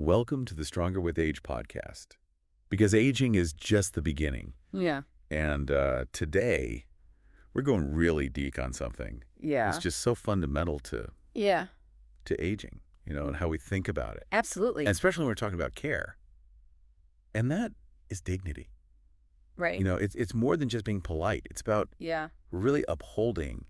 Welcome to the Stronger with Age podcast, because aging is just the beginning. Yeah. And today, we're going really deep on something. Yeah. It's just so fundamental Yeah. to aging, and how we think about it. Absolutely. And especially when we're talking about care. And that is dignity. Right. It's more than just being polite. It's about really upholding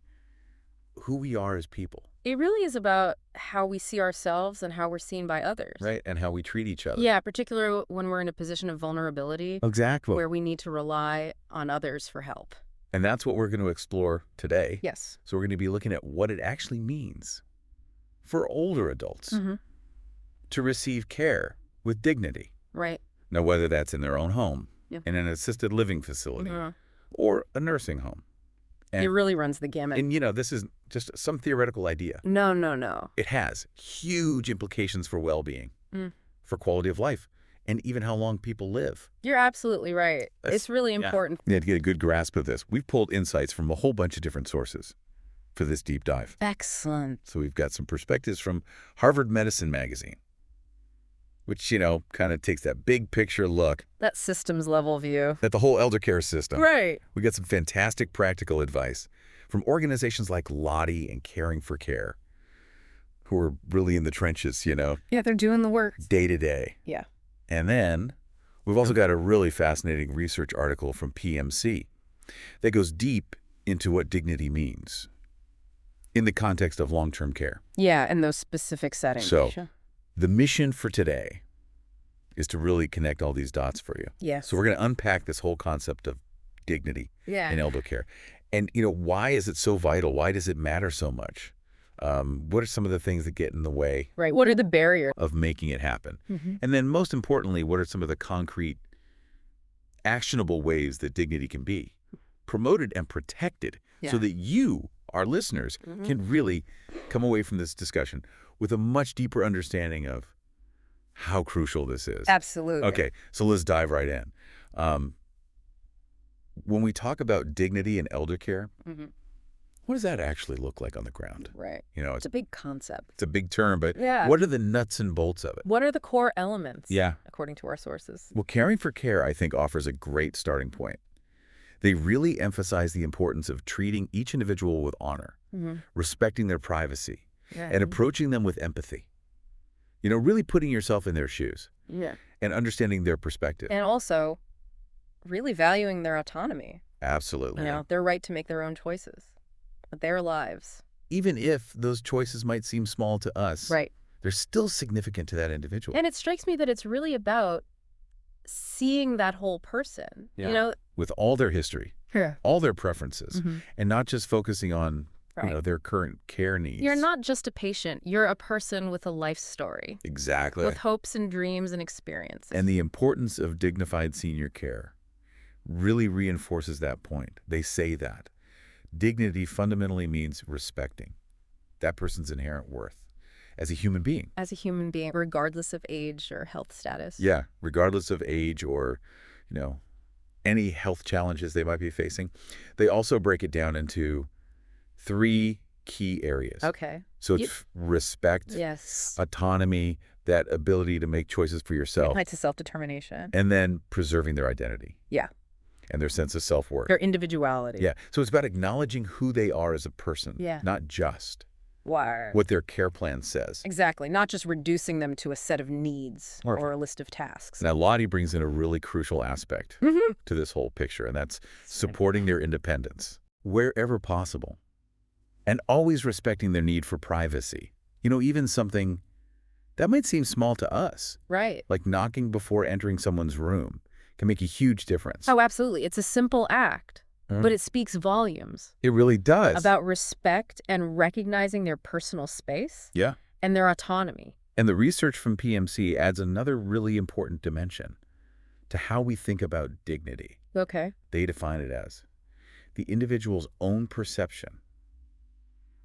who we are as people. It really is about how we see ourselves and how we're seen by others. Right? And how we treat each other. Yeah, particularly when we're in a position of vulnerability. Exactly. Where we need to rely on others for help. And that's what we're going to explore today. Yes. So we're going to be looking at what it actually means for older adults to receive care with dignity. Right. Now, whether that's in their own home, in an assisted living facility, or a nursing home. And, it really runs the gamut. And, this is just some theoretical idea. No. It has huge implications for well-being, for quality of life, and even how long people live. You're absolutely right. It's really important. Yeah, to get a good grasp of this, we've pulled insights from a whole bunch of different sources for this deep dive. Excellent. So we've got some perspectives from Harvard Medicine Magazine, which, kind of takes that big picture look. That systems level view. At the whole eldercare system. Right. We got some fantastic practical advice from organizations like Lottie and Caring for Care, who are really in the trenches, Yeah, they're doing the work. day to day. Yeah. And then we've also got a really fascinating research article from PMC that goes deep into what dignity means in the context of long-term care. Yeah, in those specific settings. So the mission for today is to really connect all these dots for you. Yes. So we're going to unpack this whole concept of dignity in elder care. And, why is it so vital? Why does it matter so much? What are some of the things that get in the way? Right. What are the barriers of making it happen? And then most importantly, what are some of the concrete, actionable ways that dignity can be promoted and protected so that you, our listeners, can really come away from this discussion with a much deeper understanding of how crucial this is. Absolutely. Okay, so let's dive right in. When we talk about dignity in elder care, what does that actually look like on the ground? Right. It's a big concept. It's a big term, but what are the nuts and bolts of it? What are the core elements? Yeah. According to our sources. Well, Caring for Care, I think, offers a great starting point. They really emphasize the importance of treating each individual with honor, respecting their privacy, and approaching them with empathy. Really putting yourself in their shoes. Yeah. And understanding their perspective. And also really valuing their autonomy. Absolutely. Their right to make their own choices. Their lives. Even if those choices might seem small to us, they're still significant to that individual. And it strikes me that it's really about seeing that whole person, with all their history, all their preferences, and not just focusing on their current care needs. You're not just a patient. You're a person with a life story. Exactly. With hopes and dreams and experiences. And the importance of dignified senior care really reinforces that point. They say that dignity fundamentally means respecting that person's inherent worth as a human being. As a human being, regardless of age or health status. Yeah, regardless of age or, any health challenges they might be facing. They also break it down into 3 key areas. Okay. So it's respect, autonomy, that ability to make choices for yourself. Right to self-determination. And then preserving their identity. Yeah. And their sense of self-worth. Their individuality. Yeah. So it's about acknowledging who they are as a person, not just what their care plan says. Exactly. Not just reducing them to a set of needs or a list of tasks. Now, Lottie brings in a really crucial aspect to this whole picture, and that's supporting their independence wherever possible. And always respecting their need for privacy. Even something that might seem small to us. Right. Like knocking before entering someone's room can make a huge difference. Oh, absolutely. It's a simple act, but it speaks volumes. It really does. About respect and recognizing their personal space. Yeah. And their autonomy. And the research from PMC adds another really important dimension to how we think about dignity. Okay. They define it as the individual's own perception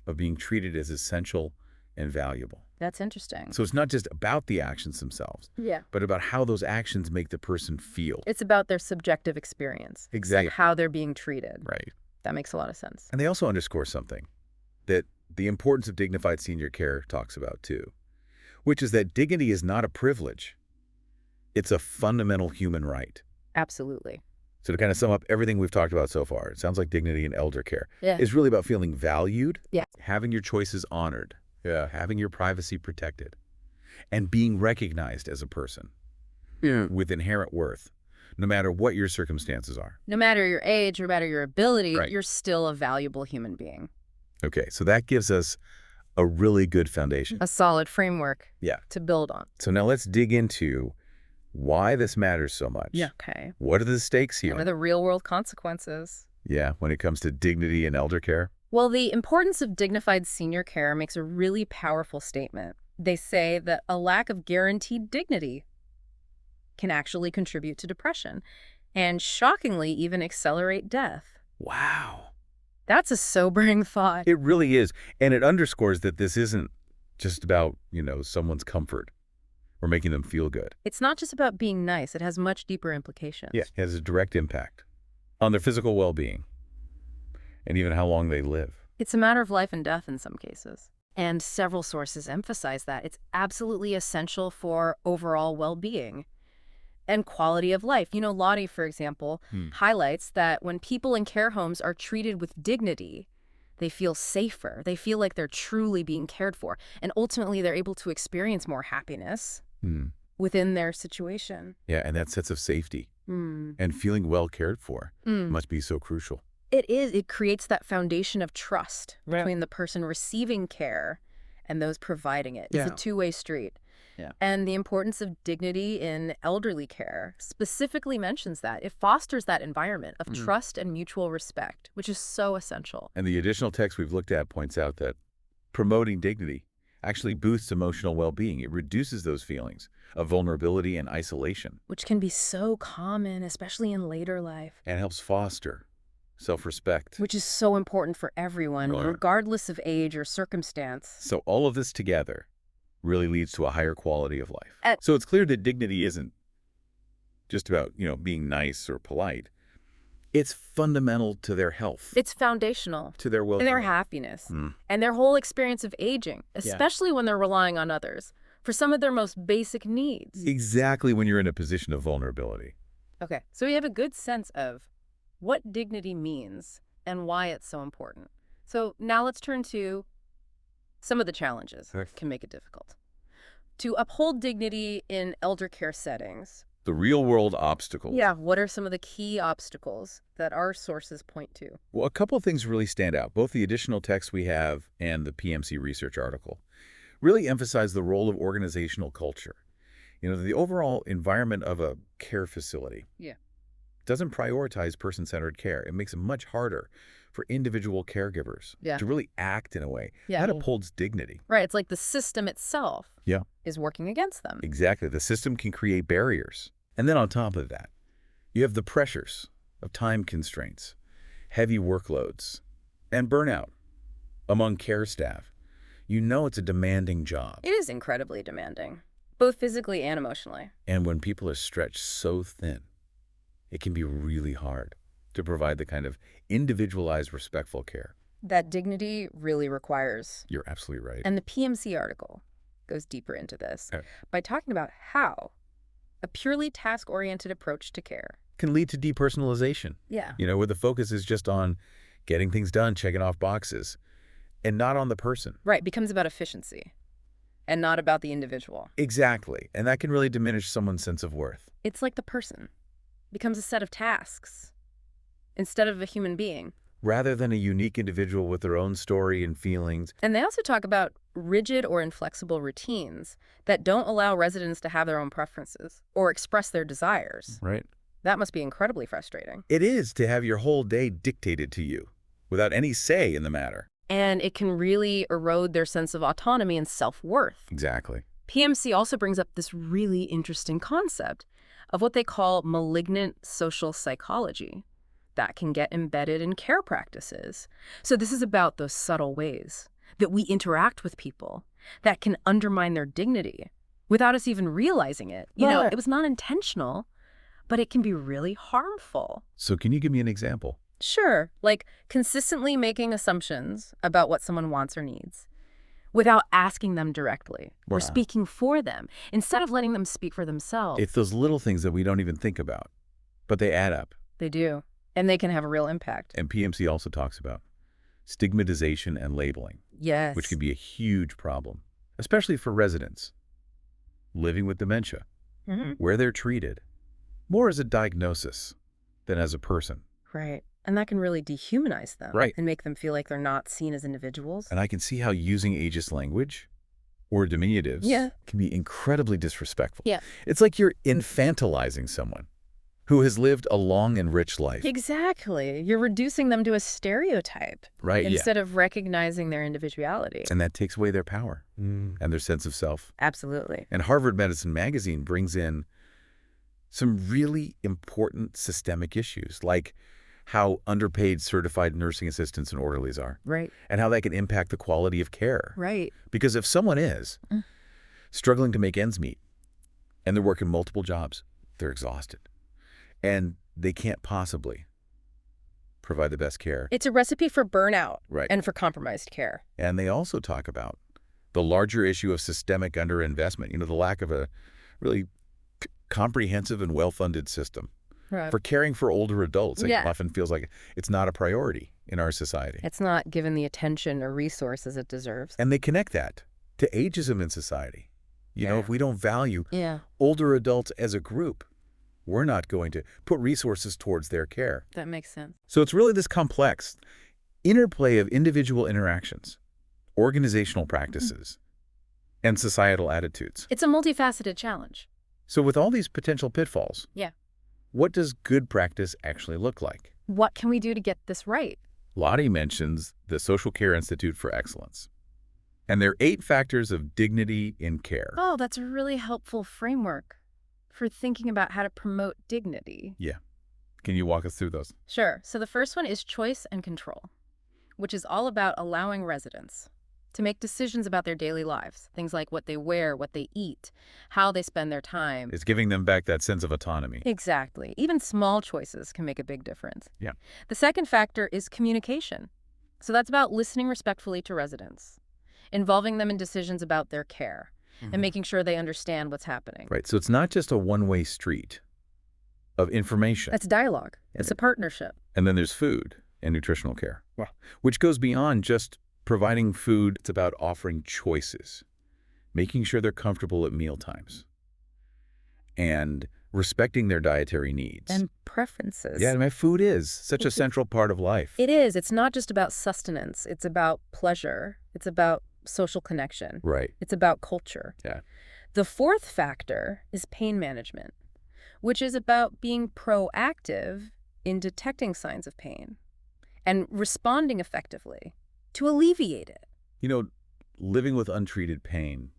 of being treated as essential and valuable. That's interesting. So it's not just about the actions themselves, but about how those actions make the person feel. It's about their subjective experience. Exactly. How they're being treated. Right. That makes a lot of sense. And they also underscore something that the importance of dignified senior care talks about too, which is that dignity is not a privilege. It's a fundamental human right. Absolutely. So to kind of sum up everything we've talked about so far, it sounds like dignity in elder care Yeah. is really about feeling valued, Yeah. having your choices honored, having your privacy protected, and being recognized as a person with inherent worth, no matter what your circumstances are. No matter your age, no matter your ability, Right. you're still a valuable human being. Okay, so that gives us a really good foundation. A solid framework to build on. So now let's dig into why this matters so much. Okay. What are the stakes here? What are the real-world consequences? Yeah, when it comes to dignity in elder care? Well, the importance of dignified senior care makes a really powerful statement. They say that a lack of guaranteed dignity can actually contribute to depression and, shockingly, even accelerate death. Wow. That's a sobering thought. It really is. And it underscores that this isn't just about, someone's comfort or making them feel good. It's not just about being nice. It has much deeper implications. Yeah, it has a direct impact on their physical well-being and even how long they live. It's a matter of life and death in some cases. And several sources emphasize that. It's absolutely essential for overall well-being and quality of life. Lottie, for example, highlights that when people in care homes are treated with dignity, they feel safer. They feel like they're truly being cared for. And ultimately, they're able to experience more happiness within their situation. Yeah, and that sense of safety and feeling well cared for must be so crucial. It is. It creates that foundation of trust between the person receiving care and those providing it. It's a two-way street. Yeah. And the importance of dignity in elderly care specifically mentions that. It fosters that environment of trust and mutual respect, which is so essential. And the additional text we've looked at points out that promoting dignity actually boosts emotional well-being. It reduces those feelings of vulnerability and isolation. Which can be so common, especially in later life. And helps foster self-respect. Which is so important for everyone, regardless of age or circumstance. So all of this together really leads to a higher quality of life. So it's clear that dignity isn't just about, being nice or polite. It's fundamental to their health. It's foundational. To their well-being. And their happiness. And their whole experience of aging, especially when they're relying on others for some of their most basic needs. Exactly when you're in a position of vulnerability. Okay, so we have a good sense of what dignity means and why it's so important. So now let's turn to some of the challenges that can make it difficult. To uphold dignity in elder care settings. The real-world obstacles. Yeah, what are some of the key obstacles that our sources point to? Well, a couple of things really stand out. Both the additional text we have and the PMC research article really emphasize the role of organizational culture. The overall environment of a care facility doesn't prioritize person-centered care. It makes it much harder for individual caregivers to really act in a way that upholds dignity. Right. It's like the system itself is working against them. Exactly. The system can create barriers. And then on top of that, you have the pressures of time constraints, heavy workloads, and burnout among care staff. It's a demanding job. It is incredibly demanding, both physically and emotionally. And when people are stretched so thin, it can be really hard to provide the kind of individualized, respectful care that dignity really requires. You're absolutely right. And the PMC article goes deeper into this by talking about how a purely task-oriented approach to care can lead to depersonalization. Yeah. Where the focus is just on getting things done, checking off boxes, and not on the person. Right. Becomes about efficiency and not about the individual. Exactly. And that can really diminish someone's sense of worth. It's like the person becomes a set of tasks instead of a human being. Rather than a unique individual with their own story and feelings. And they also talk about rigid or inflexible routines that don't allow residents to have their own preferences or express their desires. Right. That must be incredibly frustrating. It is, to have your whole day dictated to you without any say in the matter. And it can really erode their sense of autonomy and self-worth. Exactly. PMC also brings up this really interesting concept of what they call malignant social psychology that can get embedded in care practices. So this is about those subtle ways that we interact with people that can undermine their dignity without us even realizing it. It was not intentional, but it can be really harmful. So can you give me an example? Sure, like consistently making assumptions about what someone wants or needs, without asking them directly or Wow. speaking for them, instead of letting them speak for themselves. It's those little things that we don't even think about, but they add up. They do. And they can have a real impact. And PMC also talks about stigmatization and labeling, Yes. which can be a huge problem, especially for residents living with dementia, where they're treated more as a diagnosis than as a person. Right. And that can really dehumanize them. Right. And make them feel like they're not seen as individuals. And I can see how using ageist language or diminutives can be incredibly disrespectful. Yeah. It's like you're infantilizing someone who has lived a long and rich life. Exactly. You're reducing them to a stereotype. Right, instead of recognizing their individuality. And that takes away their power and their sense of self. Absolutely. And Harvard Medicine Magazine brings in some really important systemic issues, like how underpaid certified nursing assistants and orderlies are. Right. And how that can impact the quality of care. Right. Because if someone is struggling to make ends meet and they're working multiple jobs, they're exhausted. And they can't possibly provide the best care. It's a recipe for burnout and for compromised care. And they also talk about the larger issue of systemic underinvestment, the lack of a really comprehensive and well-funded system for caring for older adults. It often feels like it's not a priority in our society. It's not given the attention or resources it deserves. And they connect that to ageism in society. If we don't value older adults as a group, we're not going to put resources towards their care. That makes sense. So it's really this complex interplay of individual interactions, organizational practices, and societal attitudes. It's a multifaceted challenge. So with all these potential pitfalls, what does good practice actually look like? What can we do to get this right? Lottie mentions the Social Care Institute for Excellence and their 8 factors of dignity in care. Oh, that's a really helpful framework for thinking about how to promote dignity. Yeah. Can you walk us through those? Sure. So the first one is choice and control, which is all about allowing residents to make decisions about their daily lives. Things like what they wear, what they eat, how they spend their time. It's giving them back that sense of autonomy. Exactly. Even small choices can make a big difference. Yeah. The second factor is communication. So that's about listening respectfully to residents, involving them in decisions about their care, and making sure they understand what's happening. Right. So it's not just a one-way street of information. That's dialogue. It's a partnership. And then there's food and nutritional care, which goes beyond just providing food. It's about offering choices, making sure they're comfortable at meal times, and respecting their dietary needs. And preferences. Yeah, food is such a central part of life. It is. It's not just about sustenance. It's about pleasure. It's about social connection. Right. It's about culture. Yeah. The fourth factor is pain management, which is about being proactive in detecting signs of pain and responding effectively to alleviate it. Living with untreated pain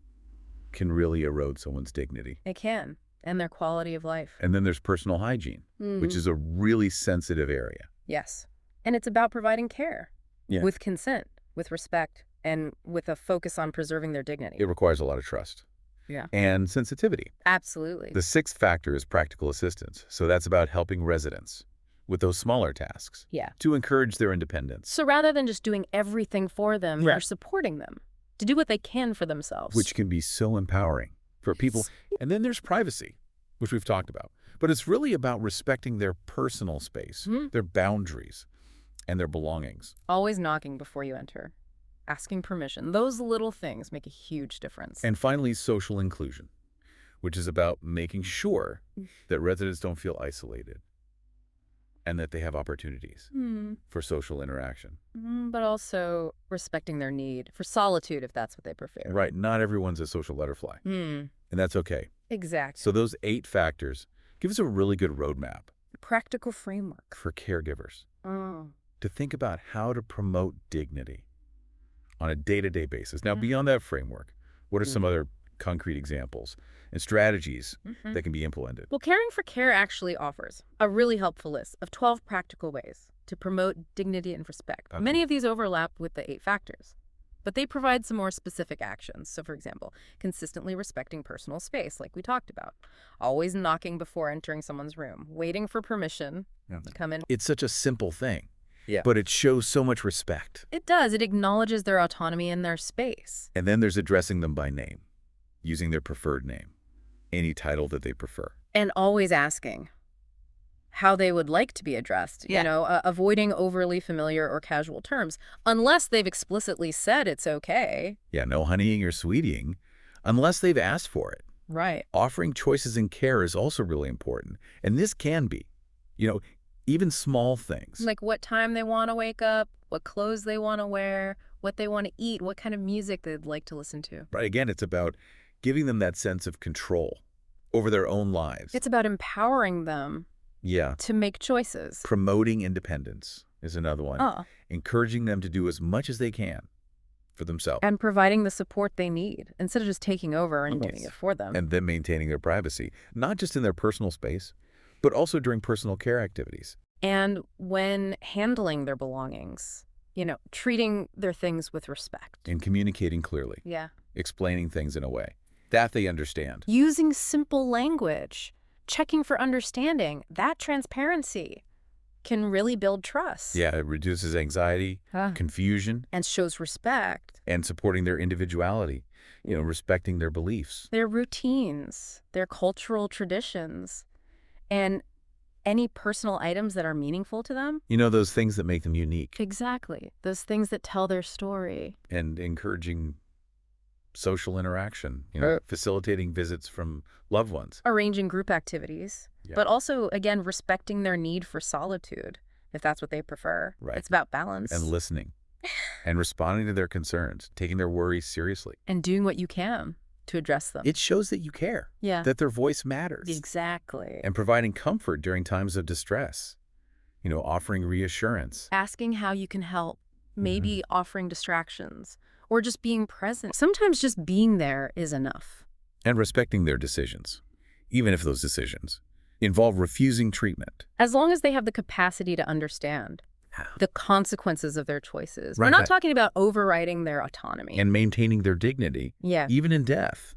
can really erode someone's dignity. It can, and their quality of life. And then there's personal hygiene, which is a really sensitive area. Yes. And it's about providing care with consent, with respect, and with a focus on preserving their dignity. It requires a lot of trust. Yeah. And sensitivity. Absolutely. The 6th factor is practical assistance. So that's about helping residents with those smaller tasks to encourage their independence. So rather than just doing everything for them, you're supporting them to do what they can for themselves. Which can be so empowering for people. And then there's privacy, which we've talked about. But it's really about respecting their personal space, their boundaries, and their belongings. Always knocking before you enter. Asking permission. Those little things make a huge difference. And finally, social inclusion, which is about making sure that residents don't feel isolated and that they have opportunities for social interaction. But also respecting their need for solitude if that's what they prefer. Right. Not everyone's a social butterfly. And that's okay. Exactly. So those 8 factors give us a really good roadmap. Practical framework. For caregivers to think about how to promote dignity on a day-to-day basis. Now, beyond that framework, what are some other concrete examples and strategies that can be implemented? Well, Caring for Care actually offers a really helpful list of 12 practical ways to promote dignity and respect. Okay. Many of these overlap with the 8 factors, but they provide some more specific actions. So, for example, consistently respecting personal space, like we talked about, always knocking before entering someone's room, waiting for permission to come in. It's such a simple thing. but it shows so much respect. It does. It acknowledges their autonomy and their space. And then there's addressing them by name, using their preferred name, any title that they prefer. And always asking how they would like to be addressed, avoiding overly familiar or casual terms, unless they've explicitly said it's okay. Yeah, no honeying or sweetying, unless they've asked for it. Right. Offering choices in care is also really important. And this can be, even small things. Like what time they want to wake up, what clothes they want to wear, what they want to eat, what kind of music they'd like to listen to. Right. Again, it's about giving them that sense of control over their own lives. It's about empowering them to make choices. Promoting independence is another one. Encouraging them to do as much as they can for themselves. And providing the support they need instead of just taking over and doing it for them. And then maintaining their privacy, not just in their personal space, but also during personal care activities. And when handling their belongings, treating their things with respect. And communicating clearly. Yeah. Explaining things in a way that they understand. Using simple language. Checking for understanding. That transparency can really build trust. Yeah, it reduces anxiety, confusion. And shows respect. And supporting their individuality, respecting their beliefs. Their routines, their cultural traditions, and any personal items that are meaningful to them. Those things that make them unique. Exactly. Those things that tell their story. And encouraging social interaction, facilitating visits from loved ones. Arranging group activities, but also, again, respecting their need for solitude, if that's what they prefer. Right. It's about balance. And listening. And responding to their concerns, taking their worries seriously. And doing what you can to address them. It shows that you care. Yeah. That their voice matters. Exactly. And providing comfort during times of distress. Offering reassurance. Asking how you can help. Maybe offering distractions. Or just being present. Sometimes just being there is enough. And respecting their decisions, even if those decisions involve refusing treatment. As long as they have the capacity to understand the consequences of their choices. Right. We're not talking about overriding their autonomy. And maintaining their dignity, even in death,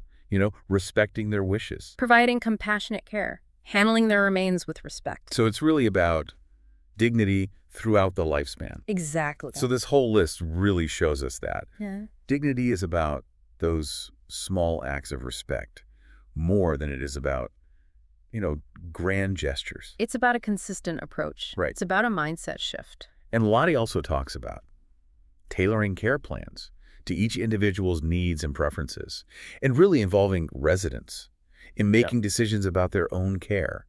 respecting their wishes. Providing compassionate care, handling their remains with respect. So it's really about dignity throughout the lifespan. Exactly. So this whole list really shows us that. Yeah. Dignity is about those small acts of respect more than it is about, grand gestures. It's about a consistent approach. Right. It's about a mindset shift. And Lottie also talks about tailoring care plans to each individual's needs and preferences, and really involving residents in making decisions about their own care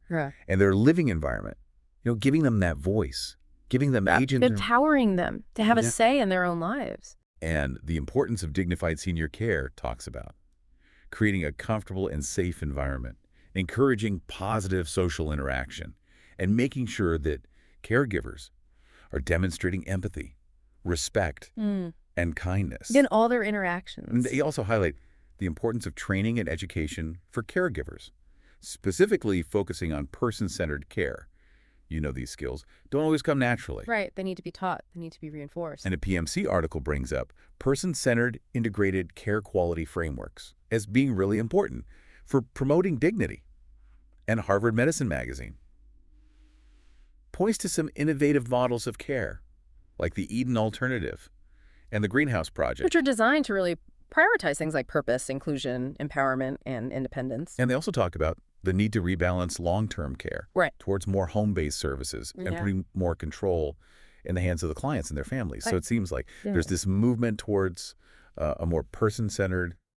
and their living environment, giving them that voice, giving them agency. Empowering them to have a say in their own lives. And the importance of dignified senior care talks about creating a comfortable and safe environment, encouraging positive social interaction, and making sure that caregivers are demonstrating empathy, respect, and kindness. In all their interactions. And they also highlight the importance of training and education for caregivers, specifically focusing on person-centered care. These skills don't always come naturally. Right. They need to be taught. They need to be reinforced. And a PMC article brings up person-centered integrated care quality frameworks as being really important for promoting dignity. And Harvard Medicine Magazine points to some innovative models of care, like the Eden Alternative and the Greenhouse Project. Which are designed to really prioritize things like purpose, inclusion, empowerment, and independence. And they also talk about the need to rebalance long-term care towards more home-based services and putting more control in the hands of the clients and their families. So it seems like there's this movement towards a more person-centered